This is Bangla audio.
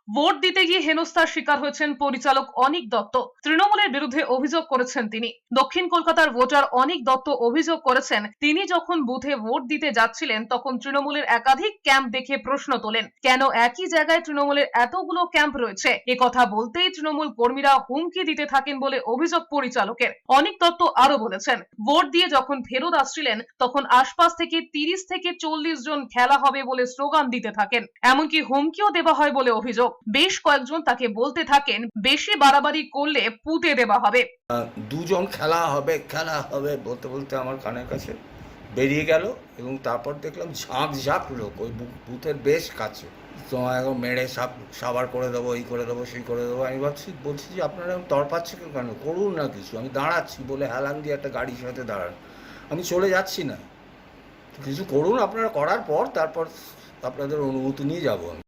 ভোট দিতে গিয়ে হেনস্থার শিকার হয়েছেন পরিচালক অনিক দত্ত। তৃণমূলের বিরুদ্ধে অভিযোগ করেছেন তিনি। দক্ষিণ কলকাতার ভোটার অনিক দত্ত অভিযোগ করেছেন, তিনি যখন বুথে ভোট দিতে যাচ্ছিলেন তখন তৃণমূলের একাধিক ক্যাম্প দেখে প্রশ্ন তোলেন, কেন একই জায়গায় তৃণমূলের এতগুলো ক্যাম্প রয়েছে। এ কথা বলতেই তৃণমূল কর্মীরা হুমকি দিতে থাকেন বলে অভিযোগ পরিচালকের। অনিক দত্ত আরো বলেছেন, ভোট দিয়ে যখন ফেরত আসছিলেন তখন আশপাশ থেকে 30 থেকে 40 জন খেলা হবে বলে স্লোগান দিতে থাকেন। এমনকি হুমকিও দেওয়া হয় বলে অভিযোগ। বেশ কয়েকজন তাকে বলতে থাকেন, বেশি বাড়াবাড়ি করলে পুঁতে দেওয়া হবে। দুজন খেলা হবে বলতে বলতে আমার কানের কাছে বেরিয়ে গেল এবং তারপর দেখলাম ঝাঁক লোক ওই বুথের বেশ কাছে। তোমায় এখন মেরে সাবার করে দেবো, এই করে দেবো, সেই করে দেবো। আমি বলছি যে আপনারা তড়পাচ্ছে কেন, করুন না কিছু, আমি দাঁড়াচ্ছি বলে হেলান দিয়ে একটা গাড়ির সাথে দাঁড়ান, আমি চলে যাচ্ছি না, কিছু করুন আপনারা, করার পর তারপর আপনাদের অনুমতি নিয়ে যাবো আমি।